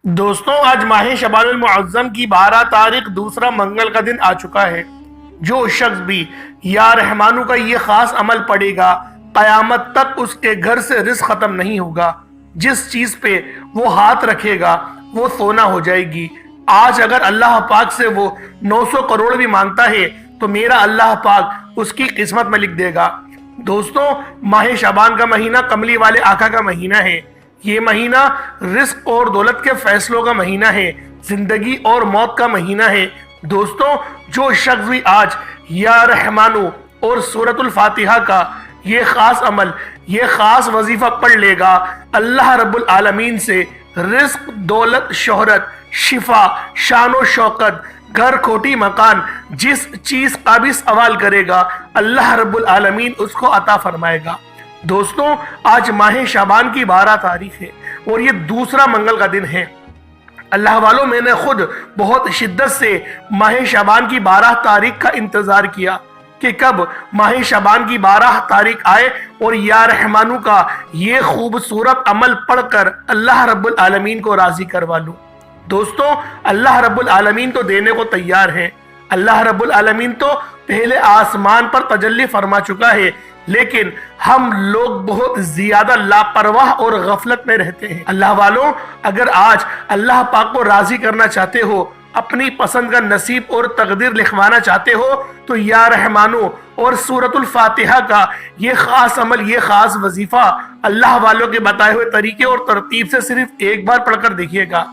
دوستوں، آج ماہ شعبان المعظم کی 12 تاریخ دوسرا منگل کا دن آ چکا ہے۔ جو شخص بھی یا رحمانو کا یہ خاص عمل پڑے گا، قیامت تک اس کے گھر سے رزق ختم نہیں ہوگا۔ جس چیز پہ وہ ہاتھ رکھے گا وہ سونا ہو جائے گی۔ آج اگر اللہ پاک سے وہ 900 کروڑ بھی مانگتا ہے تو میرا اللہ پاک اس کی قسمت میں لکھ دے گا۔ دوستوں، ماہ شعبان کا مہینہ کملی والے آقا کا مہینہ ہے۔ یہ مہینہ رزق اور دولت کے فیصلوں کا مہینہ ہے، زندگی اور موت کا مہینہ ہے۔ دوستوں، جو شخص بھی آج یا رحمانو اور سورۃ الفاتحہ کا یہ خاص عمل، یہ خاص وظیفہ پڑھ لے گا، اللہ رب العالمین سے رزق، دولت، شہرت، شفا، شان و شوکت، گھر، کوٹھی، مکان، جس چیز کا بھی سوال کرے گا اللہ رب العالمین اس کو عطا فرمائے گا۔ دوستوں، آج ماہ شعبان کی 12 تاریخ ہے اور یہ دوسرا منگل کا دن ہے۔ اللہ والوں، میں نے خود بہت شدت سے ماہ شعبان کی 12 تاریخ کا انتظار کیا کہ کب ماہ شعبان کی 12 تاریخ آئے اور یا رحمانو کا یہ خوبصورت عمل پڑھ کر اللہ رب العالمین کو راضی کروا لوں۔ دوستوں، اللہ رب العالمین تو دینے کو تیار ہے۔ اللہ رب العالمین تو پہلے آسمان پر تجلی فرما چکا ہے، لیکن ہم لوگ بہت زیادہ لاپرواہ اور غفلت میں رہتے ہیں۔ اللہ والوں، اگر آج اللہ پاک کو راضی کرنا چاہتے ہو، اپنی پسند کا نصیب اور تقدیر لکھوانا چاہتے ہو، تو یا رحمانو اور سورۃ الفاتحہ کا یہ خاص عمل، یہ خاص وظیفہ اللہ والوں کے بتائے ہوئے طریقے اور ترتیب سے صرف ایک بار پڑھ کر دیکھیے گا۔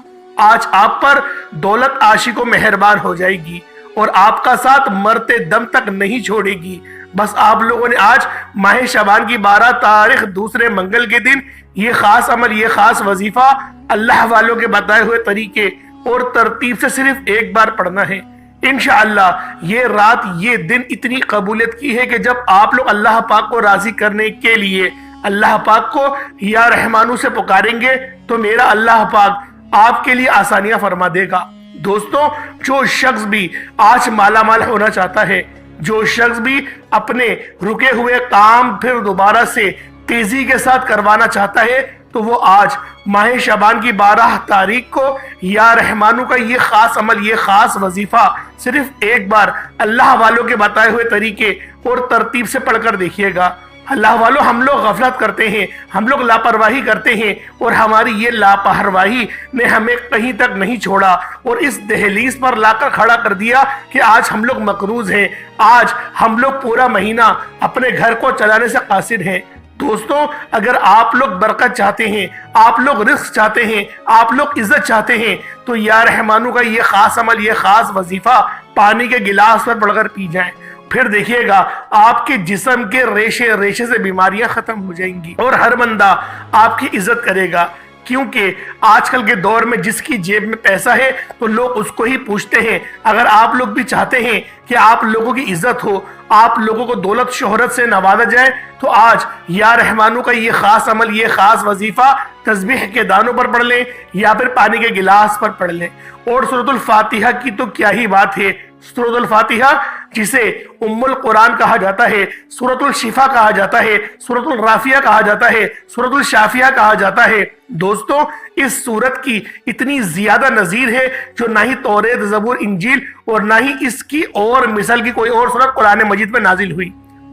آج آپ پر دولت عاشق و مہربان ہو جائے گی اور آپ کا ساتھ مرتے دم تک نہیں چھوڑے گی۔ بس آپ لوگوں نے آج ماہ شعبان کی 12 تاریخ دوسرے منگل کے دن یہ خاص عمل، یہ خاص وظیفہ اللہ والوں کے بتائے ہوئے طریقے اور ترتیب سے صرف ایک بار پڑھنا ہے۔ انشاءاللہ یہ رات، یہ دن اتنی قبولیت کی ہے کہ جب آپ لوگ اللہ پاک کو راضی کرنے کے لیے اللہ پاک کو یا رحمانو سے پکاریں گے تو میرا اللہ پاک آپ کے لیے آسانیاں فرما دے گا۔ دوستوں، جو شخص بھی آج مالا مال ہونا چاہتا ہے، جو شخص بھی اپنے رکے ہوئے کام پھر دوبارہ سے تیزی کے ساتھ کروانا چاہتا ہے، تو وہ آج ماہ شعبان کی 12 تاریخ کو یا رحمانو کا یہ خاص عمل، یہ خاص وظیفہ صرف ایک بار اللہ والوں کے بتائے ہوئے طریقے اور ترتیب سے پڑھ کر دیکھیے گا۔ اللہ والوں، ہم لوگ غفلت کرتے ہیں، ہم لوگ لاپرواہی کرتے ہیں، اور ہماری یہ لاپرواہی نے ہمیں کہیں تک نہیں چھوڑا اور اس دہلیز پر لا کر کھڑا کر دیا کہ آج ہم لوگ مقروض ہیں، آج ہم لوگ پورا مہینہ اپنے گھر کو چلانے سے قاصر ہیں۔ دوستوں، اگر آپ لوگ برکت چاہتے ہیں، آپ لوگ رزق چاہتے ہیں، آپ لوگ عزت چاہتے ہیں، تو یا رحمانو کا یہ خاص عمل، یہ خاص وظیفہ پانی کے گلاس پر پڑھ کر پی جائیں۔ پھر دیکھیے گا آپ کے جسم کے ریشے ریشے سے بیماریاں ختم ہو جائیں گی اور ہر بندہ آپ کی عزت کرے گا، کیونکہ آج کل کے دور میں جس کی جیب میں پیسہ ہے تو لوگ اس کو ہی پوچھتے ہیں۔ اگر آپ لوگ بھی چاہتے ہیں کہ آپ لوگوں کی عزت ہو، آپ لوگوں کو دولت شہرت سے نوازا جائے، تو آج یا رحمانو کا یہ خاص عمل، یہ خاص وظیفہ تسبیح کے دانوں پر پڑھ لیں یا پھر پانی کے گلاس پر پڑھ لیں۔ اور سورۃ الفاتحہ کی تو کیا ہی بات ہے۔ سورۃ الفاتحہ جسے ام القرآن کہا جاتا ہے، سورۃ الشفا کہا جاتا ہے، سورۃ الرافیہ کہا جاتا ہے، سورۃ الشافیہ کہا جاتا ہے۔ دوستوں، اس سورت کی اتنی زیادہ نظیر ہے جو نہ ہی توریت، زبور، انجیل اور نہ ہی اس کی اور مثال کی کوئی اور سورت قرآن مجید میں نازل ہوئی۔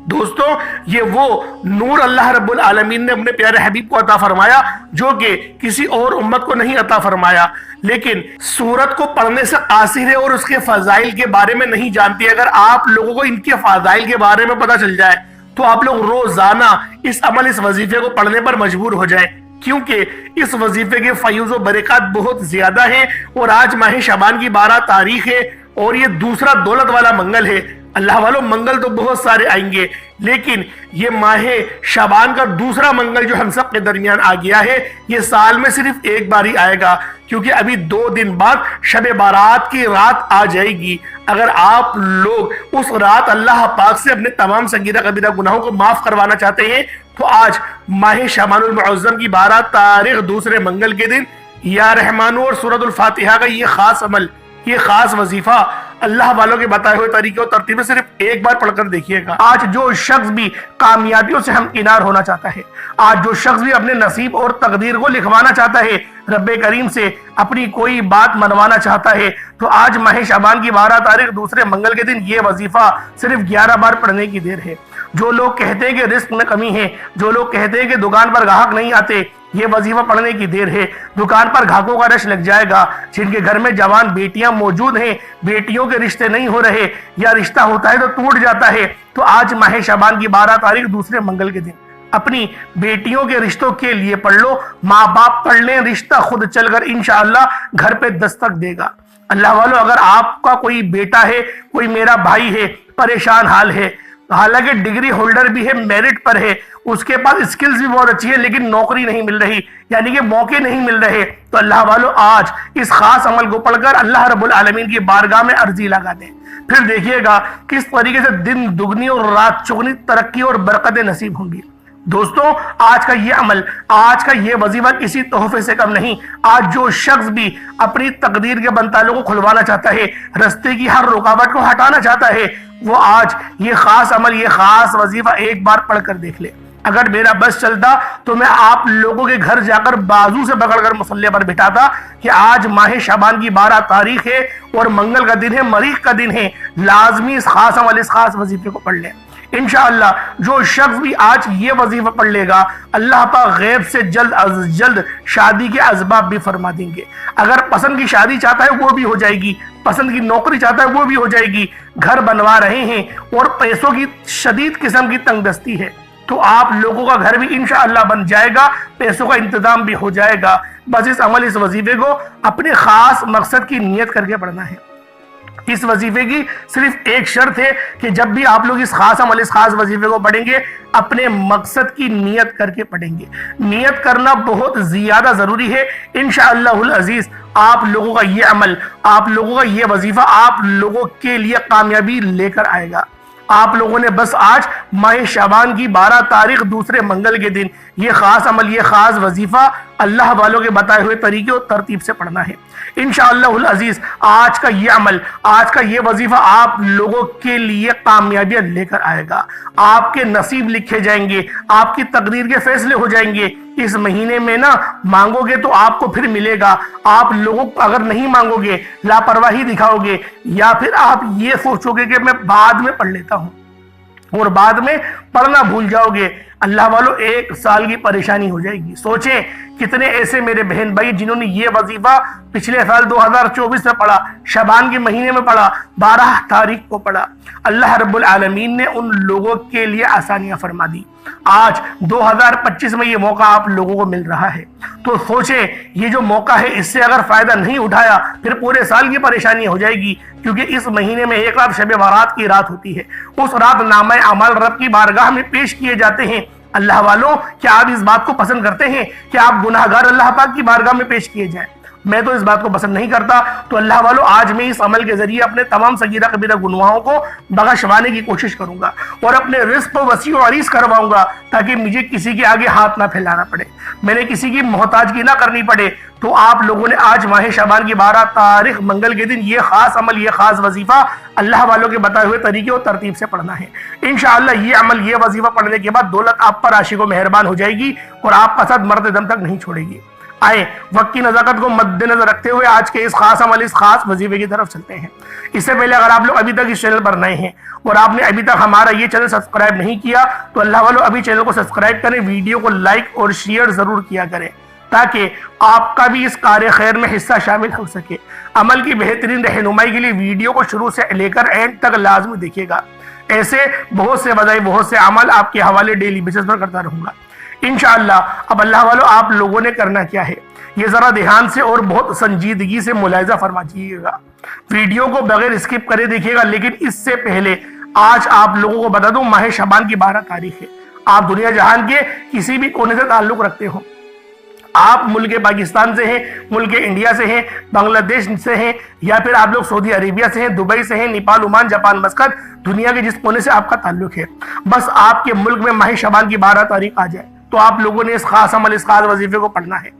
دوستوں، یہ وہ نور اللہ رب العالمین نے اپنے پیارے حبیب کو عطا فرمایا جو کہ کسی اور امت کو نہیں عطا فرمایا، لیکن سورت کو پڑھنے سے قاصر ہے اور اس کے فضائل کے بارے میں نہیں جانتی۔ اگر آپ لوگوں کو ان کے فضائل کے بارے میں پتہ چل جائے تو آپ لوگ روزانہ اس عمل، اس وظیفے کو پڑھنے پر مجبور ہو جائیں، کیونکہ اس وظیفے کے فیوز و برکات بہت زیادہ ہیں۔ اور آج ماہ شعبان کی 12 تاریخ ہے اور یہ دوسرا دولت والا منگل ہے۔ اللہ والوں، منگل تو بہت سارے آئیں گے، لیکن یہ ماہ شعبان کا دوسرا منگل جو ہم سب کے درمیان آ گیا ہے، یہ سال میں صرف ایک بار ہی آئے گا، کیونکہ ابھی 2 دن بعد شب بارات کی رات آ جائے گی۔ اگر آپ لوگ اس رات اللہ پاک سے اپنے تمام صغیرہ کبیرہ گناہوں کو معاف کروانا چاہتے ہیں تو آج ماہ شعبان المعظم کی 12 تاریخ دوسرے منگل کے دن یا رحمانو اور سورۃ الفاتحہ کا یہ خاص عمل، یہ خاص وظیفہ اللہ والوں کے بتائے ہوئے طریقے اور ترتیبیں صرف ایک بار پڑھ کر دیکھیے گا۔ آج جو شخص بھی کامیابیوں سے ہمکنار ہونا چاہتا ہے، آج جو شخص بھی اپنے نصیب اور تقدیر کو لکھوانا چاہتا ہے، رب کریم سے اپنی کوئی بات منوانا چاہتا ہے، تو آج ماہ شعبان کی 12 تاریخ دوسرے منگل کے دن یہ وظیفہ صرف 11 بار پڑھنے کی دیر ہے۔ جو لوگ کہتے ہیں کہ رزق میں کمی ہے، جو لوگ کہتے ہیں کہ دکان پر گاہک نہیں آتے، یہ وظیفہ پڑھنے کی دیر ہے۔ دکان پر گاہکوں کا رش لگ جائے گا۔ جن کے گھر میں جوان بیٹیاں موجود ہیں، بیٹیوں کے رشتے نہیں ہو رہے یا رشتہ ہوتا ہے تو ٹوٹ جاتا ہے، تو آج ماہ شعبان کی 12 تاریخ دوسرے منگل کے دن اپنی بیٹیوں کے رشتوں کے لیے پڑھ لو۔ ماں باپ پڑھ لیں، رشتہ خود چل کر انشاءاللہ گھر پہ دستک دے گا۔ اللہ والو، اگر آپ کا کوئی بیٹا ہے، کوئی میرا بھائی ہے، پریشان حال ہے، حالانکہ ڈگری ہولڈر بھی ہے، میرٹ پر ہے، اس کے پاس اسکلز بھی بہت اچھی ہے، لیکن نوکری نہیں مل رہی، یعنی کہ موقع نہیں مل رہے، تو اللہ والو آج اس خاص عمل کو پڑھ کر اللہ رب العالمین کی بارگاہ میں عرضی لگا دیں۔ پھر دیکھیے گا کس طریقے سے دن دگنی اور رات چگنی ترقی اور برکتیں نصیب ہوں گی۔ دوستوں، آج کا یہ عمل، آج کا یہ وظیفہ کسی تحفے سے کم نہیں۔ آج جو شخص بھی اپنی تقدیر کے بنتالوں کو کھلوانا چاہتا ہے، رستے کی ہر رکاوٹ کو ہٹانا چاہتا ہے، وہ آج یہ خاص عمل، یہ خاص وظیفہ ایک بار پڑھ کر دیکھ لے۔ اگر میرا بس چلتا تو میں آپ لوگوں کے گھر جا کر بازو سے پکڑ کر مصلی پر بٹھاتا کہ آج ماہ شعبان کی 12 تاریخ ہے اور منگل کا دن ہے، مریخ کا دن ہے، لازمی اس خاص عمل، اس خاص وظیفے کو پڑھ لیں۔ انشاءاللہ جو شخص بھی آج یہ وظیفہ پڑھ لے گا، اللہ پاک غیب سے جلد از جلد شادی کے اسباب بھی فرما دیں گے۔ اگر پسند کی شادی چاہتا ہے وہ بھی ہو جائے گی، پسند کی نوکری چاہتا ہے وہ بھی ہو جائے گی، گھر بنوا رہے ہیں اور پیسوں کی شدید قسم کی تنگ دستی ہے، تو آپ لوگوں کا گھر بھی انشاءاللہ بن جائے گا، پیسوں کا انتظام بھی ہو جائے گا۔ بس اس عمل، اس وظیفے کو اپنے خاص مقصد کی نیت کر کے پڑھنا ہے۔ اس وظیفے کی صرف ایک شرط ہے کہ جب بھی آپ لوگ اس خاص عمل، اس خاص وظیفے کو پڑھیں گے، اپنے مقصد کی نیت کر کے پڑھیں گے۔ نیت کرنا بہت زیادہ ضروری ہے۔ انشاءاللہ العزیز آپ لوگوں کا یہ عمل، آپ لوگوں کا یہ وظیفہ آپ لوگوں کے لیے کامیابی لے کر آئے گا۔ آپ لوگوں نے بس آج ماہ شعبان کی 12 تاریخ دوسرے منگل کے دن یہ خاص عمل، یہ خاص وظیفہ اللہ والوں کے بتائے ہوئے طریقے اور ترتیب سے پڑھنا ہے۔ انشاءاللہ العزیز آج کا یہ عمل، آج کا یہ وظیفہ آپ لوگوں کے لیے کامیابیاں لے کر آئے گا۔ آپ کے نصیب لکھے جائیں گے، آپ کی تقدیر کے فیصلے ہو جائیں گے۔ اس مہینے میں نا مانگو گے تو آپ کو پھر ملے گا۔ آپ لوگوں اگر نہیں مانگو گے، لاپرواہی دکھاؤ گے، یا پھر آپ یہ سوچو گے کہ میں بعد میں پڑھ لیتا ہوں اور بعد میں پڑھنا بھول جاؤ گے، اللہ والو 1 سال کی پریشانی ہو جائے گی۔ سوچیں کتنے ایسے میرے بہن بھائی جنہوں نے یہ وظیفہ پچھلے سال 2024 میں پڑھا، شعبان کے مہینے میں پڑھا، 12 تاریخ کو پڑھا۔ اللہ رب العالمین نے ان لوگوں کے لیے آسانیاں فرما دی۔ آج 2025 میں یہ موقع آپ لوگوں کو مل رہا ہے، تو سوچیں یہ جو موقع ہے اس سے اگر فائدہ نہیں اٹھایا پھر پورے سال کی پریشانی ہو جائے گی، کیونکہ اس مہینے میں ایک رات شب برات کی رات ہوتی ہے۔ اس رات نامہ اعمال رب کی بارگاہ میں پیش کیے جاتے ہیں۔ اللہ والوں، کیا آپ اس بات کو پسند کرتے ہیں کہ آپ گناہگار اللہ پاک کی بارگاہ میں پیش کیے جائیں؟ میں تو اس بات کو پسند نہیں کرتا۔ تو اللہ والو آج میں اس عمل کے ذریعے اپنے تمام صغیرہ کبیرہ گناہوں کو بخشوانے کی کوشش کروں گا اور اپنے رزق کو وسیع و عریض کرواؤں گا، تاکہ مجھے کسی کے آگے ہاتھ نہ پھیلانا پڑے، میں نے کسی کی محتاجگی نہ کرنی پڑے۔ تو آپ لوگوں نے آج ماہ شعبان کی 12 تاریخ منگل کے دن یہ خاص عمل، یہ خاص وظیفہ اللہ والوں کے بتائے ہوئے طریقے اور ترتیب سے پڑھنا ہے۔ انشاءاللہ یہ عمل، یہ وظیفہ پڑھنے کے بعد دولت آپ پر عاشق و مہربان ہو جائے گی اور آپ کا ساتھ مرتے دم تک نہیں چھوڑے گی۔ آئے وقت کی نزاکت کو مد نظر رکھتے ہوئے آج کے اس خاص عمل، اس خاص وظیفے کی طرف چلتے ہیں۔ اس سے پہلے اگر آپ لوگ ابھی تک اس چینل پر نئے ہیں اور آپ نے ابھی تک ہمارا یہ چینل سبسکرائب نہیں کیا تو اللہ والو ابھی چینل کو سبسکرائب کریں، ویڈیو کو لائک اور شیئر ضرور کیا کریں، تاکہ آپ کا بھی اس کار خیر میں حصہ شامل ہو سکے۔ عمل کی بہترین رہنمائی کے لیے ویڈیو کو شروع سے لے کر اینڈ تک لازمی دیکھیے گا۔ ایسے بہت سے وظائف، بہت سے عمل آپ کے حوالے ڈیلی بیسس پر کرتا رہوں گا انشاءاللہ۔ اب اللہ والو آپ لوگوں نے کرنا کیا ہے، یہ ذرا دھیان سے اور بہت سنجیدگی سے ملاحظہ فرمائیے گا۔ ویڈیو کو بغیر اسکپ کرے دیکھیے گا، لیکن اس سے پہلے آج آپ لوگوں کو بتا دوں ماہ شعبان کی 12 تاریخ ہے۔ آپ دنیا جہان کے کسی بھی کونے سے تعلق رکھتے ہو، آپ ملک پاکستان سے ہیں، ملک انڈیا سے ہیں، بنگلہ دیش سے ہیں، یا پھر آپ لوگ سعودی عربیہ سے ہیں، دبئی سے ہیں، نیپال، عمان، جاپان، مسقط، دنیا کے جس کونے سے آپ کا تعلق ہے، بس آپ کے ملک میں ماہ شعبان کی 12 تاریخ آ جائے تو آپ لوگوں نے اس خاص عمل، اس خاص وظیفے کو پڑھنا ہے۔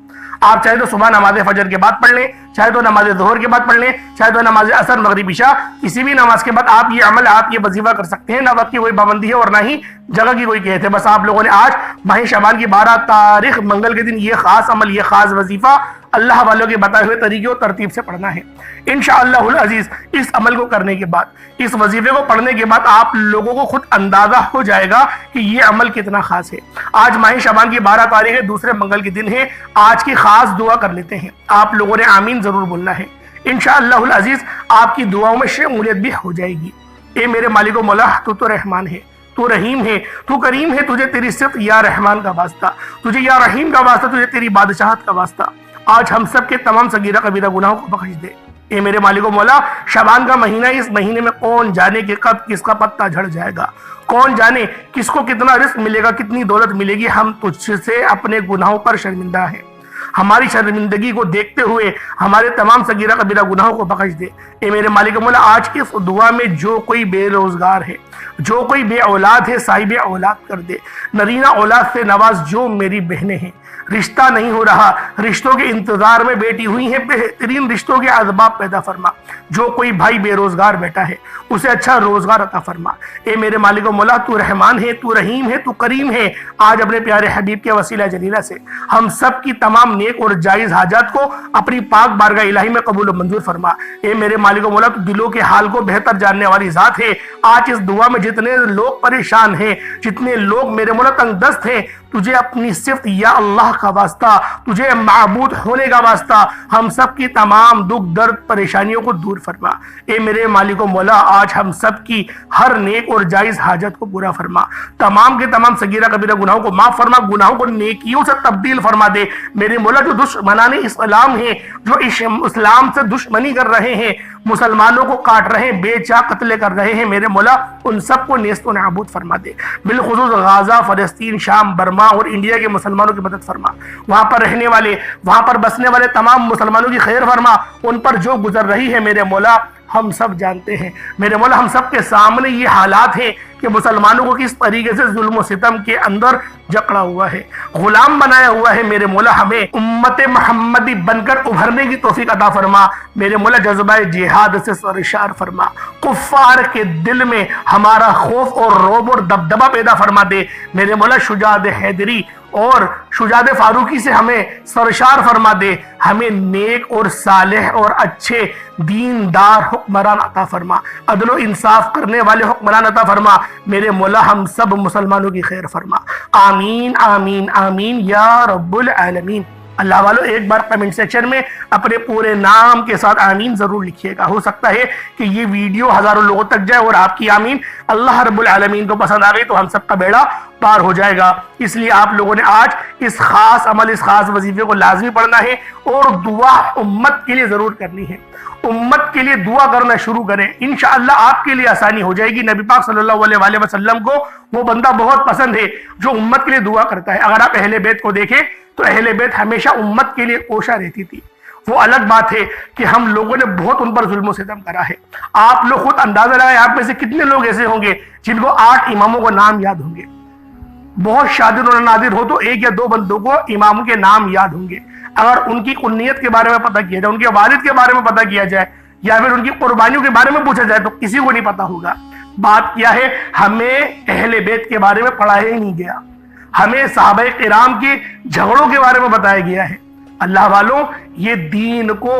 آپ چاہے تو صبح نماز فجر کے بعد پڑھ لیں، چاہے تو نماز ظہر کے بعد پڑھ لیں، چاہے تو نماز عصر مغرب عشاء، کسی بھی نماز کے بعد آپ یہ عمل، آپ یہ وظیفہ کر سکتے ہیں۔ نہ وقت کی کوئی پابندی ہے اور نہ ہی جگہ کی کوئی قید ہے۔ بس آپ لوگوں نے آج ماہ شعبان کی 12 تاریخ منگل کے دن یہ خاص عمل، یہ خاص وظیفہ اللہ والوں کے بتائے ہوئے طریقے اور ترتیب سے پڑھنا ہے۔ انشاءاللہ العزیز اس عمل کو کرنے کے بعد، اس وظیفے کو پڑھنے کے بعد آپ لوگوں کو خود اندازہ ہو جائے گا کہ یہ عمل کتنا خاص ہے۔ آج ماہ شعبان کی 12 تاریخ ہے، دوسرے منگل کے دن ہے۔ آج کی خاص دعا کر لیتے ہیں، آپ لوگوں نے آمین ضرور بولنا ہے۔ انشاءاللہ العزیز آپ کی دعاؤں میں شمولیت بھی ہو جائے گی۔ اے میرے مالک و مولا، تو رحمان ہے، تو رحیم ہے، تو کریم ہے، تجھے تیری صفت یا رحمان کا واسطہ، تجھے یا رحیم کا واسطہ، تجھے تیری بادشاہت کا واسطہ، آج ہم سب کے تمام صغیرہ کبیرہ گناہوں کو بخش دے۔ اے میرے مالک و مولا، شعبان کا مہینہ، اس مہینے میں کون جانے کہ کب کس کا پتہ جھڑ جائے گا، کون جانے کس کو کتنا رزق ملے گا، کتنی دولت ملے گی۔ ہم تجھ سے اپنے گناہوں پر شرمندہ ہیں، ہماری شرمندگی کو دیکھتے ہوئے ہمارے تمام صغیرہ کبیرہ گناہوں کو بخش دے۔ اے میرے مالک و مولا، آج کی اس دعا میں جو کوئی بے روزگار ہے، جو کوئی بے اولاد ہے، صاحب اولاد کر دے۔ نرینہ اولاد سے نواز جو میری بہنیں ہیں، رشتہ نہیں ہو رہا، رشتوں کے انتظار میں بیٹھی ہوئی ہیں، بہترین رشتوں کے اسباب پیدا فرما۔ جو کوئی بھائی بے روزگار بیٹھا ہے، اسے اچھا روزگار عطا فرما۔ اے میرے مالک و مولا، تو رحمان ہے، تو رحیم ہے، تو کریم ہے۔ آج اپنے پیارے حبیب کے وسیلہ جلیلہ سے ہم سب کی تمام نیک اور جائز حاجات کو اپنی پاک بارگاہ الہی میں قبول و منظور فرما۔ اے میرے مالک و مولا، تو دلوں کے حال کو بہتر جاننے والی ذات ہے۔ آج اس دعا میں جتنے لوگ پریشان ہیں، جتنے لوگ میرے مولا تنگ دست ہیں، تجھے اپنی صفت یا اللہ کا واسطہ، تجھے معبود ہونے کا واسطہ، ہم سب کی تمام دکھ درد پریشانیوں کو دور فرما۔ اے میرے مالک و مولا، آج ہم سب کی ہر نیک اور جائز حاجت کو پورا فرما۔ تمام کے تمام صغیرہ کبیرہ گناہوں کو معاف فرما، گناہوں کو نیکیوں سے تبدیل فرما دے۔ میرے مولا، جو دشمنان اسلام ہیں، جو اسلام سے دشمنی کر رہے ہیں، مسلمانوں کو کاٹ رہے ہیں، بے چاہ قتل کر رہے ہیں، میرے مولا ان سب کو نیست و نابود فرما دے۔ بالخصوص غازہ، فلسطین، شام، برما اور انڈیا کے مسلمانوں کی مدد فرما۔ وہاں پر رہنے والے، وہاں پر بسنے والے تمام مسلمانوں کی خیر فرما۔ ان پر جو گزر رہی ہے میرے مولا ہم سب جانتے ہیں۔ میرے مولا، ہم سب کے سامنے یہ حالات ہیں کہ مسلمانوں کو کس طریقے سے ظلم و ستم کے اندر جکڑا ہوا ہے، غلام بنایا ہوا ہے۔ میرے مولا، ہمیں امت محمدی بن کر ابھرنے کی توفیق عطا فرما۔ میرے مولا، جذبہ جہاد سے سرشار فرما۔ کفار کے دل میں ہمارا خوف اور رعب اور دبدبہ پیدا فرما دے۔ میرے مولا، شجاعت حیدری اور شجاعت فاروقی سے ہمیں سرشار فرما دے۔ ہمیں نیک اور صالح اور اچھے دیندار حکمران عطا فرما، عدل و انصاف کرنے والے حکمران عطا فرما۔ میرے مولا، ہم سب مسلمانوں کی خیر فرما۔ آمین آمین آمین یا رب العالمین۔ اللہ والو، ایک بار کمنٹ سیکشن میں اپنے پورے نام کے ساتھ آمین ضرور لکھیے گا۔ ہو سکتا ہے کہ یہ ویڈیو ہزاروں لوگوں تک جائے اور آپ کی آمین اللہ رب العالمین کو پسند آ گئی تو ہم سب کا بیڑا پار ہو جائے گا۔ اس لیے آپ لوگوں نے آج اس خاص عمل، اس خاص وظیفے کو لازمی پڑھنا ہے اور دعا امت کے لیے ضرور کرنی ہے۔ امت کے لیے دعا کرنا شروع کریں، انشاءاللہ آپ کے لیے آسانی ہو جائے گی۔ نبی پاک صلی اللہ علیہ وآلہ وسلم کو وہ بندہ بہت پسند ہے جو امت کے لیے دعا کرتا ہے۔ اگر آپ اہل بیت کو دیکھیں تو اہل بیت ہمیشہ امت کے لیے کوشاں رہتی تھی۔ وہ الگ بات ہے کہ ہم لوگوں نے بہت ان پر ظلم و ستم کرا ہے۔ آپ لوگ خود اندازہ لگائیں، آپ میں سے کتنے لوگ ایسے ہوں گے جن کو 8 اماموں کو نام یاد ہوں گے؟ بہت شادر اور نادر ہو تو 1 یا 2 بندوں کو اماموں کے نام یاد ہوں گے۔ اگر ان کی کنیت کے بارے میں پتہ کیا جائے، ان کے والد کے بارے میں پتہ کیا جائے یا پھر ان کی قربانیوں کے بارے میں پوچھا جائے تو کسی کو نہیں پتہ ہوگا۔ بات کیا ہے، ہمیں اہل بیت کے بارے میں پڑھایا ہی نہیں گیا، ہمیں صحابہ کرام کے جھگڑوں کے بارے میں بتایا گیا ہے۔ اللہ والوں، یہ دین کو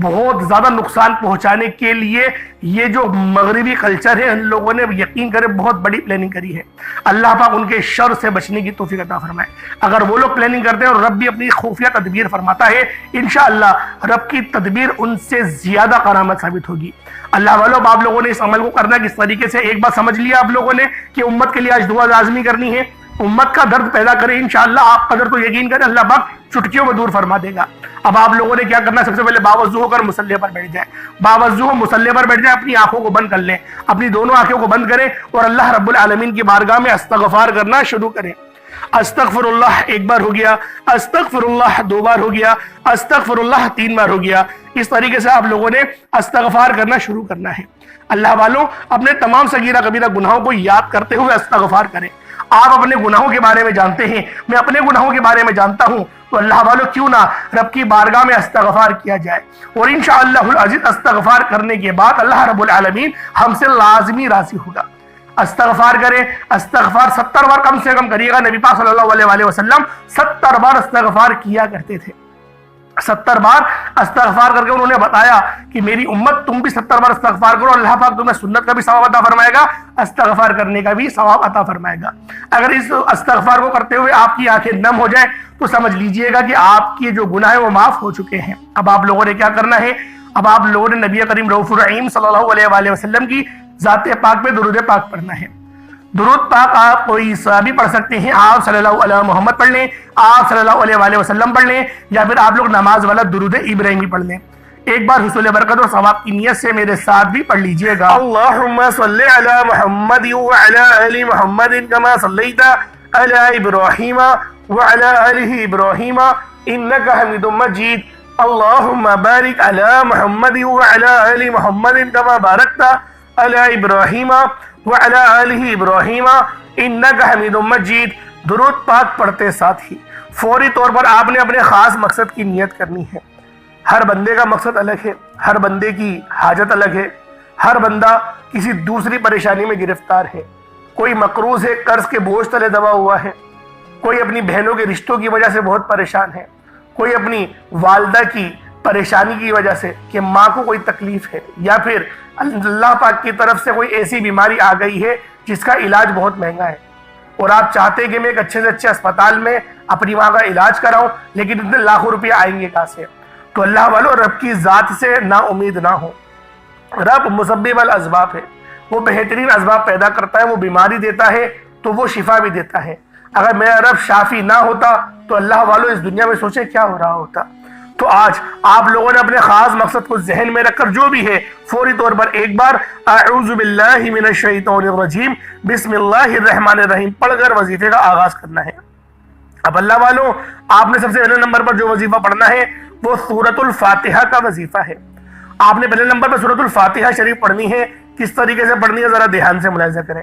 بہت زیادہ نقصان پہنچانے کے لیے یہ جو مغربی کلچر ہے، ان لوگوں نے یقین کرے بہت بڑی پلاننگ کری ہے۔ اللہ پاک ان کے شر سے بچنے کی توفیق عطا فرمائے۔ اگر وہ لوگ پلاننگ کرتے ہیں اور رب بھی اپنی خفیہ تدبیر فرماتا ہے، انشاءاللہ رب کی تدبیر ان سے زیادہ کرامت ثابت ہوگی۔ اللہ والوں، آپ لوگوں نے اس عمل کو کرنا کس طریقے سے، ایک بات سمجھ لیا آپ لوگوں نے کہ امت کے لیے آج دعا لازمی کرنی ہے۔ امت کا درد پیدا کرے انشاءاللہ، آپ قدر تو یقین کریں اللہ پاک چٹکیوں میں دور فرما دے گا۔ اب آپ لوگوں نے کیا کرنا ہے، سب سے پہلے باوضو ہو کر مصلی پر بیٹھ جائیں۔ باوضو ہو مصلی پر بیٹھ جائیں، اپنی آنکھوں کو بند کر لیں، اپنی دونوں آنکھوں کو بند کریں اور اللہ رب العالمین کی بارگاہ میں استغفار کرنا شروع کریں۔ استغفر اللہ 1 بار ہو گیا، استغفر اللہ 2 بار ہو گیا، استغفر اللہ 3 بار ہو گیا۔ اس طریقے سے آپ لوگوں نے استغفار کرنا شروع کرنا ہے۔ اللہ والوں، اپنے تمام صغیرہ کبیرہ گناہوں کو یاد کرتے ہوئے استغفار کریں۔ آپ اپنے گناہوں کے بارے میں جانتے ہیں، میں اپنے گناہوں کے بارے میں جانتا ہوں، تو اللہ والوں کیوں نہ رب کی بارگاہ میں استغفار کیا جائے، اور انشاءاللہ العزیز استغفار کرنے کے بعد اللہ رب العالمین ہم سے لازمی راضی ہوگا۔ استغفار کریں، استغفار 70 بار کم سے کم کریے گا۔ نبی پاک صلی اللہ علیہ وآلہ وسلم 70 بار استغفار کیا کرتے تھے۔ 70 بار استغفار کر کے انہوں نے بتایا کہ میری امت تم بھی 70 بار استغفار کرو، اللہ پاک تمہیں سنت کا بھی ثواب عطا فرمائے گا، استغفار کرنے کا بھی ثواب عطا فرمائے گا۔ اگر اس استغفار کو کرتے ہوئے آپ کی آنکھیں نم ہو جائیں تو سمجھ لیجئے گا کہ آپ کی جو گناہ وہ معاف ہو چکے ہیں۔ اب آپ لوگوں نے کیا کرنا ہے؟ اب آپ لوگوں نے نبی کریم رؤوف الرحیم صلی اللہ علیہ وآلہ وسلم کی ذات پاک پہ درود پاک پڑھنا ہے۔ درود پاک آپ کوئی صحابی پڑھ سکتے ہیں، آپ صلی اللہ علیہ محمد پڑھ لیں، آپ صلی اللہ علیہ وآلہ وسلم پڑھ لیں، یا پھر آپ لوگ نماز والا درود ابراہیمی پڑھ لیں۔ ایک بار حصول برکت اور ثواب کی نیت سے میرے ساتھ بھی پڑھ لیجئے گا۔ اللہم صلی علی محمد وعلی آل محمد کما صلیت علی ابراہیم وعلی آل ابراہیم انکا حمید مجید۔ اللہم بارک علی محمد وعلی آل محمد کما بارکت علی ابراہیم وعلی آل ابراہیم انکا حمید مجید۔ درود پاک پڑھتے ساتھ ہی فوری طور پر آپ نے اپنے خاص مقصد کی نیت کرنی ہے۔ ہر بندے کا مقصد الگ ہے، ہر بندے کی حاجت الگ ہے، ہر بندہ کسی دوسری پریشانی میں گرفتار ہے۔ کوئی مقروض ہے، قرض کے بوجھ تلے دبا ہوا ہے، کوئی اپنی بہنوں کے رشتوں کی وجہ سے بہت پریشان ہے، کوئی اپنی والدہ کی پریشانی کی وجہ سے کہ ماں کو کوئی تکلیف ہے، یا پھر اللہ پاک کی طرف سے کوئی ایسی بیماری آ گئی ہے جس کا علاج بہت مہنگا ہے، اور آپ چاہتے ہیں کہ میں ایک اچھے سے اچھے اسپتال میں اپنی ماں کا علاج کراؤں، لیکن اتنے لاکھوں روپے آئیں گے کہاں سے؟ تو اللہ والو رب کی ذات سے نا امید نہ ہو۔ رب مسبب الاسباب ہے، وہ بہترین اسباب پیدا کرتا ہے، وہ بیماری دیتا ہے تو وہ شفا بھی دیتا ہے۔ اگر میرا رب شافی نہ ہوتا تو اللہ والو اس دنیا میں سوچے کیا ہو رہا ہوتا۔ تو آج آپ لوگوں نے اپنے خاص مقصد کو ذہن میں رکھ کر جو بھی ہے فوری طور پر ایک بار اعوذ باللہ من الشیطان الرجیم بسم اللہ الرحمن الرحیم پڑھ کر وظیفے کا آغاز کرنا ہے۔ اب اللہ والوں آپ نے سب سے پہلے نمبر پر جو وظیفہ پڑھنا ہے وہ سورۃ الفاتحہ کا وظیفہ ہے۔ آپ نے پہلے نمبر پر سورۃ الفاتحہ شریف پڑھنی ہے۔ کس طریقے سے پڑھنی ہے ذرا دھیان سے ملاحظہ کریں۔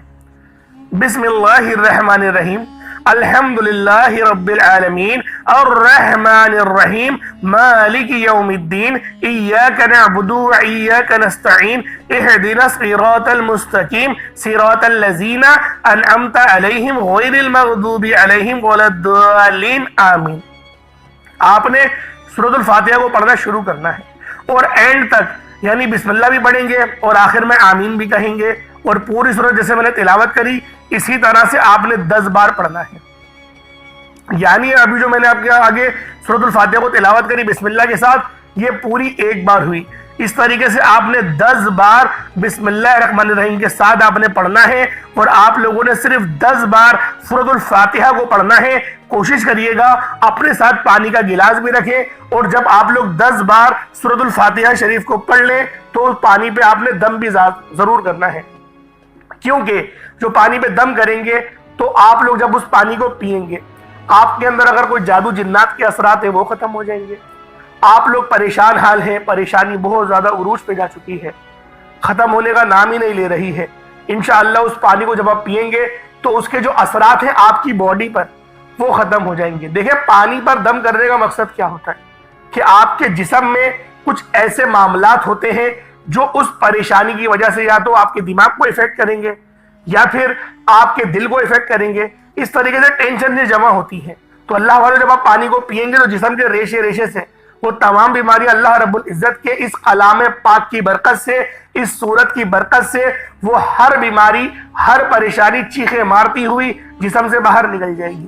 بسم اللہ الرحمن الرحیم الحمدللہ رب العالمین الرحمن الرحیم مالک یوم الدین ایاک نعبد و ایاک نستعین اہدنا الصراط المستقیم صراط الذین انعمت علیہم غیر المغضوب علیہم ولا الضالین آمین۔ آپ نے سورۃ الفاتحہ کو پڑھنا شروع کرنا ہے اور اینڈ تک یعنی بسم اللہ بھی پڑھیں گے اور آخر میں آمین بھی کہیں گے، اور پوری سورت جیسے میں نے تلاوت کری اسی طرح سے آپ نے 10 بار پڑھنا ہے۔ یعنی ابھی جو میں نے آپ کے آگے سورۃ الفاتحہ کو تلاوت کری بسم اللہ کے ساتھ، یہ پوری ایک بار ہوئی۔ اس طریقے سے آپ نے 10 بار بسم اللہ الرحمن الرحیم کے ساتھ آپ نے پڑھنا ہے، اور آپ لوگوں نے صرف 10 بار سورۃ الفاتحہ کو پڑھنا ہے۔ کوشش کریے گا اپنے ساتھ پانی کا گلاس بھی رکھیں، اور جب آپ لوگ 10 بار سورۃ الفاتحہ شریف کو پڑھ لیں تو پانی پہ آپ نے دم بھی ضرور کرنا ہے، کیونکہ جو پانی پہ دم کریں گے تو آپ لوگ جب اس پانی کو پئیں گے آپ کے اندر اگر کوئی جادو جنات کے اثرات ہیں وہ ختم ہو جائیں گے۔ آپ لوگ پریشان حال ہیں، پریشانی بہت زیادہ عروج پہ جا چکی ہے، ختم ہونے کا نام ہی نہیں لے رہی ہے۔ انشاءاللہ اس پانی کو جب آپ پئیں گے تو اس کے جو اثرات ہیں آپ کی باڈی پر وہ ختم ہو جائیں گے۔ دیکھیں پانی پر دم کرنے کا مقصد کیا ہوتا ہے کہ آپ کے جسم میں کچھ ایسے معاملات ہوتے ہیں جو اس پریشانی کی وجہ سے یا تو آپ کے دماغ کو افیکٹ کریں گے یا پھر آپ کے دل کو افیکٹ کریں گے۔ اس طریقے سے ٹینشن سے جمع ہوتی ہے، تو اللہ والے جب آپ پانی کو پئیں گے تو جسم کے ریشے ریشے سے وہ تمام بیماریاں اللہ رب العزت کے اس کلام پاک کی برکت سے، اس سورت کی برکت سے وہ ہر بیماری، ہر پریشانی چیخیں مارتی ہوئی جسم سے باہر نکل جائے گی۔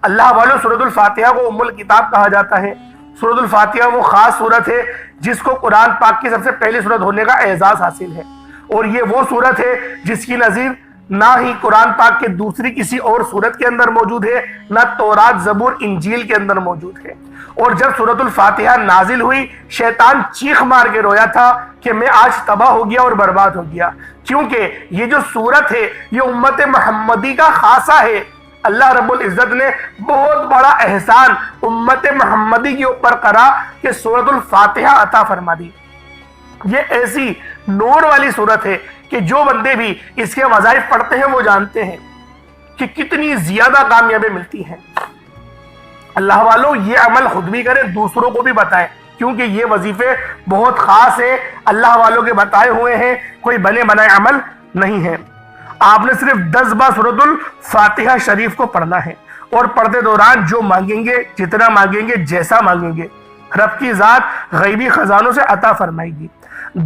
اللہ والوں سورۃ الفاتحہ کو ام الکتاب کہا جاتا ہے۔ سورۃ الفاتحہ وہ خاص سورت ہے جس کو قرآن پاک کی سب سے پہلی سورت ہونے کا اعزاز حاصل ہے، اور یہ وہ سورت ہے جس کی نظیر نہ ہی قرآن پاک کے دوسری کسی اور سورت کے اندر موجود ہے، نہ تورات زبور انجیل کے اندر موجود ہے۔ اور جب سورۃ الفاتحہ نازل ہوئی شیطان چیخ مار کے رویا تھا کہ میں آج تباہ ہو گیا اور برباد ہو گیا، کیونکہ یہ جو سورت ہے یہ امت محمدی کا خاصہ ہے۔ اللہ رب العزت نے بہت بڑا احسان امت محمدی کے اوپر کرا کہ سورۃ الفاتحہ عطا فرما دی۔ یہ ایسی نور والی سورت ہے کہ جو بندے بھی اس کے وظائف پڑھتے ہیں وہ جانتے ہیں کہ کتنی زیادہ کامیابی ملتی ہیں۔ اللہ والوں یہ عمل خود بھی کریں، دوسروں کو بھی بتائیں، کیونکہ یہ وظیفے بہت خاص ہیں، اللہ والوں کے بتائے ہوئے ہیں، کوئی بنے بنائے عمل نہیں ہے۔ آپ نے صرف 10 بار سورۃ الفاتحہ شریف کو پڑھنا ہے، اور پڑھتے دوران جو مانگیں گے، جتنا مانگیں گے، جیسا مانگیں گے، رب کی ذات غیبی خزانوں سے عطا فرمائے گی۔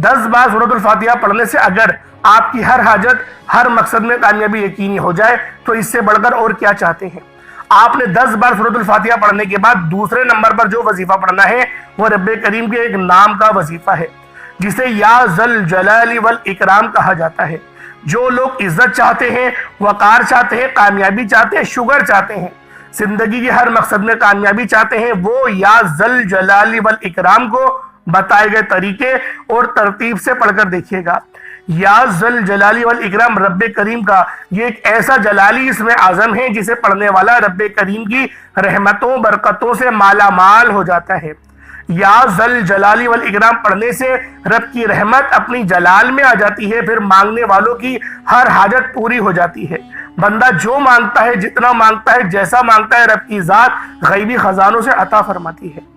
10 بار سورۃ الفاتحہ پڑھنے سے اگر آپ کی ہر حاجت، ہر مقصد میں کامیابی یقینی ہو جائے تو اس سے بڑھ کر اور کیا چاہتے ہیں۔ آپ نے 10 بار سورۃ الفاتحہ پڑھنے کے بعد دوسرے نمبر پر جو وظیفہ پڑھنا ہے وہ رب کریم کے ایک نام کا وظیفہ ہے، جسے یا ذل جلال والاکرام کہا جاتا ہے۔ جو لوگ عزت چاہتے ہیں، وقار چاہتے ہیں، کامیابی چاہتے ہیں، شگر چاہتے ہیں، زندگی کے ہر مقصد میں کامیابی چاہتے ہیں، وہ یا ذل جلال والاکرام کو بتائے گئے طریقے اور ترتیب سے پڑھ کر دیکھیے گا۔ یا ذل جلالی والاکرام رب کریم کا یہ ایک ایسا جلالی اسم اعظم ہے جسے پڑھنے والا رب کریم کی رحمتوں برکتوں سے مالا مال ہو جاتا ہے۔ یا ذل جلالی والاکرام پڑھنے سے رب کی رحمت اپنی جلال میں آ جاتی ہے، پھر مانگنے والوں کی ہر حاجت پوری ہو جاتی ہے۔ بندہ جو مانگتا ہے، جتنا مانگتا ہے، جیسا مانگتا ہے، رب کی ذات غیبی خزانوں سے عطا فرماتی ہے۔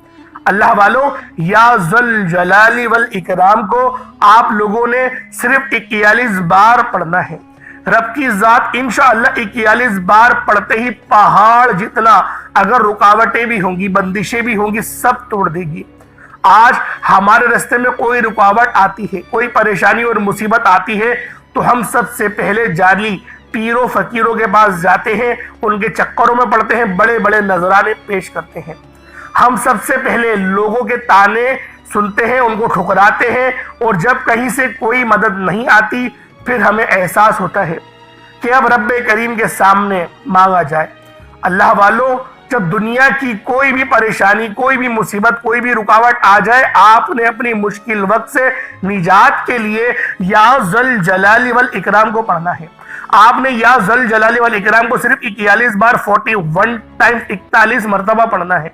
اللہ والوں، یا ذل جلالی والاکرام کو آپ لوگوں نے صرف 41 بار پڑھنا ہے۔ رب کی ذات انشاءاللہ 41 بار پڑھتے ہی پہاڑ جتنا اگر رکاوٹیں بھی ہوں گی، بندشیں بھی ہوں گی، سب توڑ دے گی۔ آج ہمارے راستے میں کوئی رکاوٹ آتی ہے، کوئی پریشانی اور مصیبت آتی ہے تو ہم سب سے پہلے جعلی پیروں فقیروں کے پاس جاتے ہیں، ان کے چکروں میں پڑتے ہیں، بڑے بڑے نذرانے پیش کرتے ہیں۔ ہم سب سے پہلے لوگوں کے تانے سنتے ہیں، ان کو ٹھکراتے ہیں، اور جب کہیں سے کوئی مدد نہیں آتی پھر ہمیں احساس ہوتا ہے کہ اب رب کریم کے سامنے مانگا جائے۔ اللہ والوں، جب دنیا کی کوئی بھی پریشانی، کوئی بھی مصیبت، کوئی بھی رکاوٹ آ جائے، آپ نے اپنی مشکل وقت سے نجات کے لیے یا ذل جلال والاکرام کو پڑھنا ہے۔ آپ نے یا ذل جلال والاکرام کو صرف 41 بار 41 ٹائمز 41 مرتبہ پڑھنا ہے،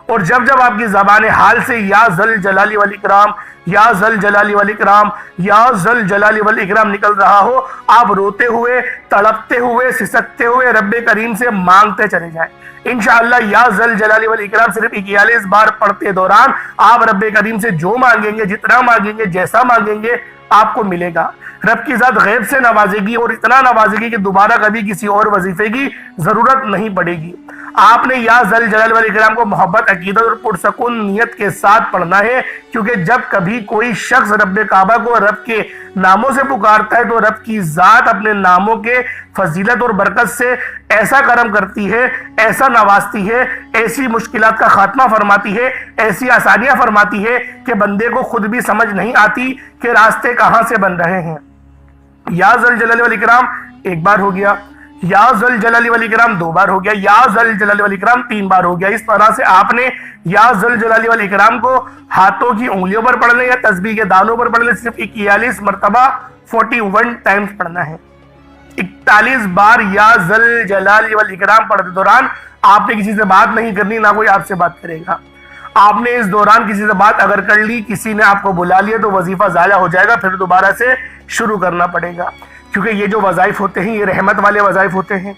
اور جب جب آپ کی زبان حال سے یا ذل جلال والاکرام، یا ذل جلال والاکرام، یا ذل جلال والاکرام نکل رہا ہو، آپ روتے ہوئے، تڑپتے ہوئے، سسکتے ہوئے رب کریم سے مانگتے چلے جائیں۔ انشاءاللہ یا ذل جلال والاکرام صرف 41 بار پڑھتے دوران آپ رب کریم سے جو مانگیں گے، جتنا مانگیں گے، جیسا مانگیں گے، آپ کو ملے گا۔ رب کی ذات غیب سے نوازے گی، اور اتنا نوازے گی کہ دوبارہ کبھی کسی اور وظیفے کی ضرورت نہیں پڑے گی۔ آپ نے یا ذل جلال والاکرام کو محبت، عقیدت اور پرسکون نیت کے ساتھ پڑھنا ہے، کیونکہ جب کبھی کوئی شخص رب کعبہ کو رب کے ناموں سے پکارتا ہے تو رب کی ذات اپنے ناموں کے فضیلت اور برکت سے ایسا کرم کرتی ہے، ایسا نوازتی ہے، ایسی مشکلات کا خاتمہ فرماتی ہے، ایسی آسانیاں فرماتی ہے کہ بندے کو خود بھی سمجھ نہیں آتی کہ راستے کہاں سے بن رہے ہیں۔ یا ذل جلال والاکرام 1 بار ہو گیا، یا ذل جلال والاکرام 2 بار ہو گیا، یا ذل جلال والاکرام 3 بار ہو گیا۔ اس طرح سے آپ نے یا ذل جلال والاکرام کو ہاتھوں کی انگلیوں پر پڑھ لیں یا تسبیح کے دانوں پر پڑھ لیں، صرف 41 مرتبہ 41 ٹائمز پڑھنا ہے۔ 41 بار یا ذل جلال والاکرام پڑھتے دوران آپ نے کسی سے بات نہیں کرنی، نہ کوئی آپ سے بات کرے گا۔ آپ نے اس دوران کسی سے بات اگر کر لی، کسی نے آپ کو بلا لیا تو وظیفہ ضائع ہو جائے گا، پھر دوبارہ سے شروع کرنا پڑے گا، کیونکہ یہ جو وظائف ہوتے ہیں یہ رحمت والے وظائف ہوتے ہیں۔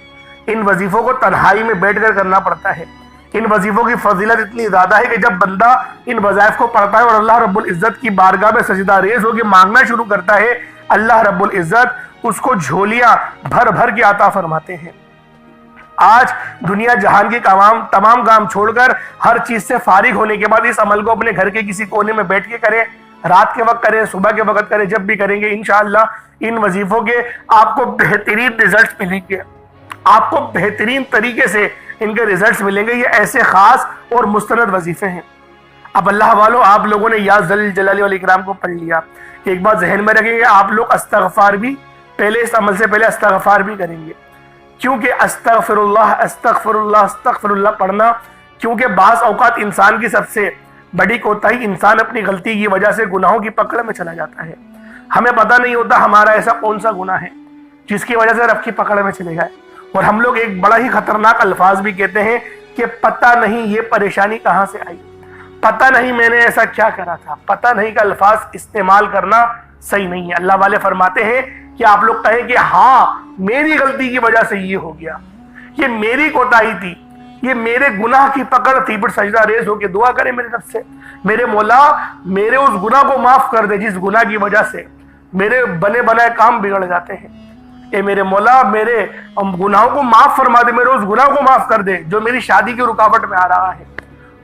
ان وظیفوں کو تنہائی میں بیٹھ کر کرنا پڑتا ہے۔ ان وظیفوں کی فضیلت اتنی زیادہ ہے کہ جب بندہ ان وظائف کو پڑھتا ہے اور اللہ رب العزت کی بارگاہ میں سجدہ ریز ہو کے مانگنا شروع کرتا ہے، اللہ رب العزت اس کو جھولیاں بھر بھر کے عطا فرماتے ہیں۔ آج دنیا جہان کی تمام کام چھوڑ کر ہر چیز سے فارغ ہونے کے بعد اس عمل کو اپنے گھر کے کسی کونے میں بیٹھ کے کریں، رات کے وقت کریں، صبح کے وقت کریں، جب بھی کریں گے انشاءاللہ ان وظیفوں کے آپ کو بہترین رزلٹس ملیں گے، آپ کو بہترین طریقے سے ان کے رزلٹس ملیں گے۔ یہ ایسے خاص اور مستند وظیفے ہیں۔ اب اللہ والوں، آپ لوگوں نے یا ذل جلال والاکرام کو پڑھ لیا، ایک بات ذہن میں رکھیں گے، آپ لوگ استغفار بھی پہلے، اس عمل سے پہلے استغفار بھی کریں گے، کیونکہ استغفر اللہ استغفر اللہ استغفر اللہ پڑھنا، کیونکہ بعض اوقات انسان کی سب سے بڑی کوتاہی، انسان اپنی غلطی کی وجہ سے گناہوں کی پکڑ میں چلا جاتا ہے۔ ہمیں پتہ نہیں ہوتا ہمارا ایسا کون سا گناہ ہے جس کی وجہ سے رب کی پکڑ میں چلے گئے، اور ہم لوگ ایک بڑا ہی خطرناک الفاظ بھی کہتے ہیں کہ پتہ نہیں یہ پریشانی کہاں سے آئی، پتہ نہیں میں نے ایسا کیا کرا تھا۔ پتہ نہیں کا الفاظ استعمال کرنا صحیح نہیں ہے۔ اللہ والے فرماتے ہیں کہ آپ لوگ کہیں کہ ہاں میری غلطی کی وجہ سے یہ ہو گیا، یہ میری کوتاہی تھی، یہ میرے گناہ کی پکڑ تھی، پھر سجدہ ریز ہو کے دعا کرے میرے رب سے، میرے مولا میرے اس گناہ کو معاف کر دے جس گناہ کی وجہ سے میرے بنے بنائے کام بگڑ جاتے ہیں۔ اے میرے مولا میرے گناہوں کو معاف فرما دے، میرے اس گناہ کو معاف کر دے جو میری شادی کی رکاوٹ میں آ رہا ہے،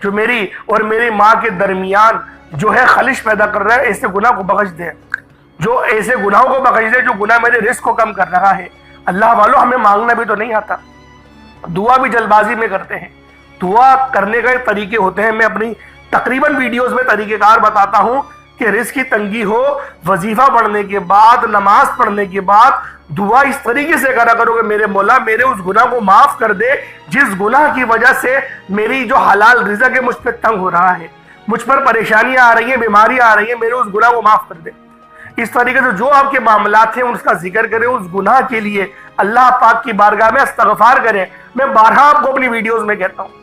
جو میری اور میری ماں کے درمیان جو ہے خلش پیدا کر رہا ہے، ایسے گناہ کو بخش دے، جو ایسے گناہوں کو بخش دے جو گناہ میرے رزق کو کم کر رہا ہے۔ اللہ والو ہمیں مانگنا بھی تو نہیں آتا، دعا بھی جلد بازی میں کرتے ہیں۔ دعا کرنے کے طریقے ہوتے ہیں، میں اپنی تقریباً ویڈیوز میں طریقہ کار بتاتا ہوں کہ رزق کی تنگی ہو، وظیفہ پڑھنے کے بعد، نماز پڑھنے کے بعد دعا اس طریقے سے کرا کرو کہ میرے مولا میرے اس گناہ کو معاف کر دے جس گناہ کی وجہ سے میری جو حلال رزق ہے مجھ پہ تنگ ہو رہا ہے، مجھ پر پریشانیاں آ رہی ہیں، بیماریاں آ رہی ہیں، میرے اس گناہ کو معاف کر دے۔ اس طریقے سے جو آپ کے معاملات ہیں اس کا ذکر کریں، اس گناہ کے لیے اللہ پاک کی بارگاہ میں استغفار کریں۔ میں بارہا آپ کو اپنی ویڈیوز میں کہتا ہوں،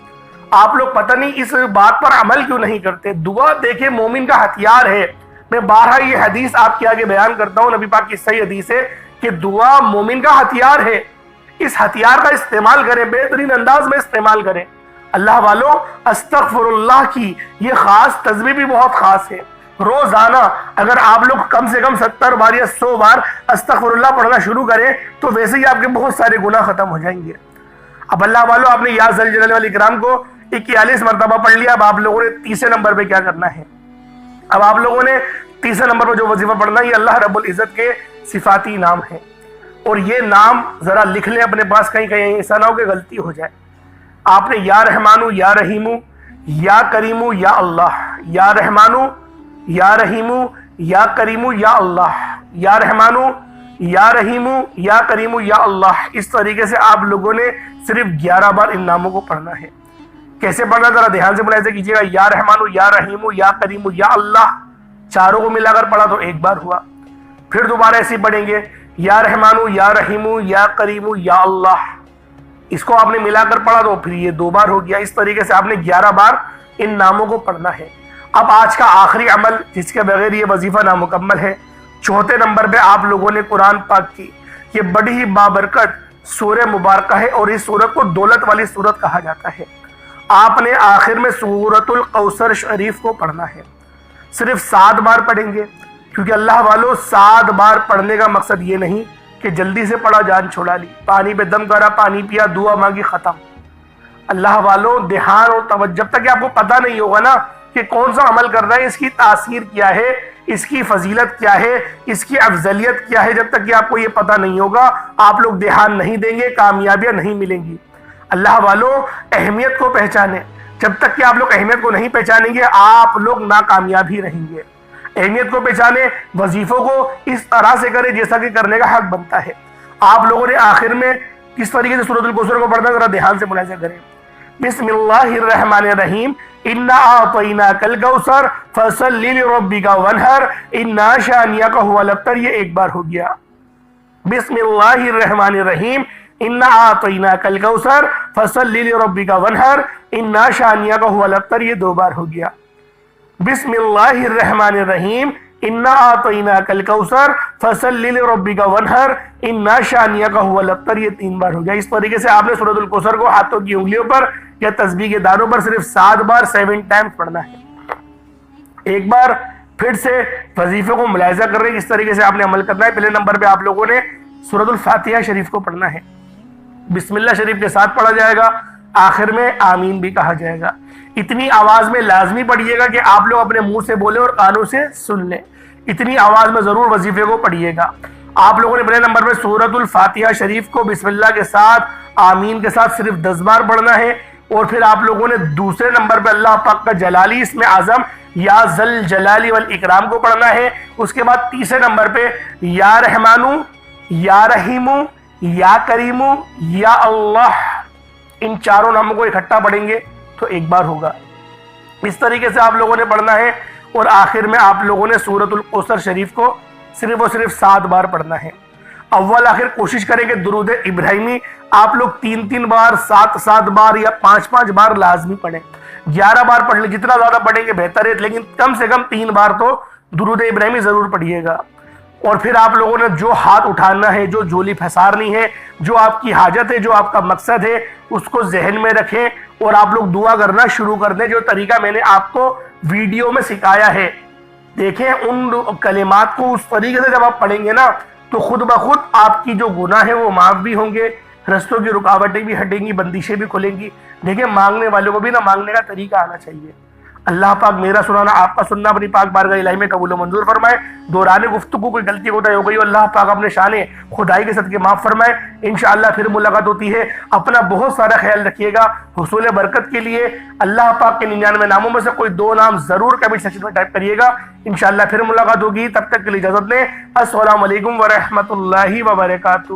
آپ لوگ پتہ نہیں اس بات پر عمل کیوں نہیں کرتے۔ دعا دیکھیں مومن کا ہتھیار ہے، میں بارہا یہ حدیث آپ کے آگے بیان کرتا ہوں، نبی پاک کی صحیح حدیث ہے کہ دعا مومن کا ہتھیار ہے، اس ہتھیار کا استعمال کریں، بہترین انداز میں استعمال کریں۔ اللہ والو استغفر اللہ کی یہ خاص تسبیح بھی بہت خاص ہے۔ روزانہ اگر آپ لوگ کم سے کم 70 بار یا 100 بار استغفر اللہ پڑھنا شروع کریں تو ویسے ہی آپ کے بہت سارے گناہ ختم ہو جائیں گے۔ اب اللہ والو آپ نے یا ذل جلال والاکرام کو 41 مرتبہ پڑھ لیا، اب آپ لوگوں نے تیسرے نمبر پہ کیا کرنا ہے؟ اب آپ لوگوں نے تیسرے نمبر پہ جو وظیفہ پڑھنا ہے یہ اللہ رب العزت کے صفاتی نام ہے، اور یہ نام ذرا لکھ لیں اپنے پاس، کہیں کہیں ایسا نہ ہو کہ غلطی ہو جائے۔ آپ نے یا رحمانو یا رحیمو یا کریمو یا اللہ، یا رحمانو یا رحیمو یا کریمو یا اللہ، یا رحمانو یا رحیمو یا کریمو یا اللہ، اس طریقے سے آپ لوگوں نے صرف 11 بار ان ناموں کو پڑھنا ہے۔ کیسے پڑھنا ذرا دھیان سے ملاحظہ کیجیے گا۔ یا رحمانو یا رحیمو یا کریمو یا اللہ، چاروں کو ملا کر پڑھا تو 1 بار ہوا، پھر دوبارہ ایسے پڑھیں گے یا رحمانو یا رحیمو یا کریمو یا اللہ، اس کو آپ نے ملا کر پڑھا تو پھر یہ 2 بار ہو گیا۔ اس طریقے سے آپ نے 11 بار ان ناموں کو پڑھنا ہے۔ اب آج کا آخری عمل جس کے بغیر یہ وظیفہ نامکمل ہے، 4تھے نمبر پہ آپ لوگوں نے قرآن پاک کی یہ بڑی ہی بابرکت سورہ مبارکہ ہے، اور اس سورت کو دولت والی سورت کہا جاتا ہے۔ آپ نے آخر میں سورۃ الکوثر شریف کو پڑھنا ہے، صرف 7 بار پڑھیں گے، کیونکہ اللہ والو 7 بار پڑھنے کا مقصد یہ نہیں کہ جلدی سے پڑھا جان چھوڑا لی، پانی پہ دم کرا، پانی پیا، دعا مانگی، ختم۔ اللہ والو دھیان اور توجہ، جب تک کہ آپ کو پتہ نہیں ہوگا نا کہ کون سا عمل کر رہا ہے، اس کی تاثیر کیا ہے، اس کی فضیلت کیا ہے، اس کی افضلیت کیا ہے، جب تک کہ آپ کو یہ پتہ نہیں ہوگا آپ لوگ دھیان نہیں دیں گے، کامیابیاں نہیں ملیں گی۔ اللہ والو اہمیت کو پہچانیں، جب تک کہ آپ لوگ اہمیت کو نہیں پہچانیں گے آپ لوگ ناکامیاب ہی رہیں گے۔ اہمیت کو پہچانیں، وظیفوں کو اس طرح سے کریں جیسا کہ کرنے کا حق بنتا ہے۔ آپ لوگوں نے آخر میں کس طریقے سے سورۃ الکوثر کو پڑھنا ذرا دھیان سے ملاحظہ کریں۔ بسم اللہ الرحمن الرحیم، انا اعطیناک الکوثر فصل لربک وانحر انا شانئک ھو الابتر، یہ 1 بار ہو گیا۔ بسم اللہ الرحمن الرحیم، انا اعطیناک الکوثر فصل لربک وانحر انا شانئک ھو الابتر، یہ 2 بار ہو گیا۔ بسم اللہ الرحمن الرحیم، انا اعطیناک الکوثر فصل لربک وانحر انا شانئک ھو الابتر، یہ 3 بار ہو گیا۔ اس طریقے سے آپ نے سورۃ الکوثر کو ہاتھوں کی انگلیوں پر یا تسبیح کے دانوں پر صرف 7 بار 7 ٹائمز پڑھنا ہے۔ ایک بار پھر سے وظیفے کو ملاحظہ کر رہے ہیں، اس طریقے سے آپ نے عمل کرنا ہے۔ پہلے نمبر پہ آپ لوگوں نے سورۃ الفاتحہ شریف کو پڑھنا ہے، بسم اللہ شریف کے ساتھ پڑھا جائے گا، آخر میں آمین بھی کہا جائے گا۔ اتنی آواز میں لازمی پڑھیے گا کہ آپ لوگ اپنے منہ سے بولیں اور کانوں سے سن لیں، اتنی آواز میں ضرور وظیفے کو پڑھیے گا۔ آپ لوگوں نے پہلے نمبر پہ سورۃ الفاتحہ شریف کو بسم اللہ کے ساتھ آمین کے ساتھ صرف 10 بار پڑھنا ہے، اور پھر آپ لوگوں نے دوسرے نمبر پہ اللہ پاک کا جلالی اسم اعظم یا ذل جلالی والاکرام کو پڑھنا ہے۔ اس کے بعد تیسرے نمبر پہ یا رحمانو یا رحیمو یا کریمو یا اللہ، ان چاروں ناموں کو اکٹھا پڑھیں گے تو 1 بار ہوگا۔ اس طریقے سے آپ لوگوں نے پڑھنا ہے، اور آخر میں آپ لوگوں نے سورۃ الکوثر شریف کو صرف اور صرف 7 بار پڑھنا ہے۔ اول آخر کوشش کریں کہ درود ابراہیمی آپ لوگ 3 بار 7 بار یا 5 بار لازمی پڑھیں۔ 11 بار پڑھ لیں، جتنا زیادہ پڑھیں گے بہتر ہے، لیکن کم سے کم 3 بار تو درود ابراہیمی ضرور پڑھیے گا۔ اور پھر آپ لوگوں نے جو ہاتھ اٹھانا ہے، جو جھولی پھنسارنی ہے، جو آپ کی حاجت ہے، جو آپ کا مقصد ہے، اس کو ذہن میں رکھیں اور آپ لوگ دعا کرنا شروع کر دیں جو طریقہ میں نے آپ کو ویڈیو میں سکھایا ہے۔ دیکھیں ان کلمات کو اس طریقے سے جب آپ پڑھیں گے نا تو خود بخود آپ کی جو گناہ ہے وہ معاف بھی ہوں گے، رستوں کی رکاوٹیں بھی ہٹیں گی، بندشیں بھی کھلیں گی۔ دیکھیں مانگنے والوں کو بھی نا مانگنے کا طریقہ آنا چاہیے۔ اللہ پاک میرا سنانا آپ کا سننا اپنی پاک بارگاہ الہی میں قبول و منظور فرمائے۔ دوران گفتگو کوئی غلطی کوتاہی ہو گئی ہو اللہ پاک اپنے شان خدائی کے صدقے معاف فرمائے۔ انشاءاللہ پھر ملاقات ہوتی ہے۔ اپنا بہت سارا خیال رکھیے گا۔ حصول برکت کے لیے اللہ پاک کے 99 ناموں میں سے کوئی 2 نام ضرور کمنٹ سیکشن میں ٹائپ کریے گا۔ انشاءاللہ پھر ملاقات ہوگی، تب تک کے لیے اجازت دیں۔ السلام علیکم ورحمۃ اللہ وبرکاتہ۔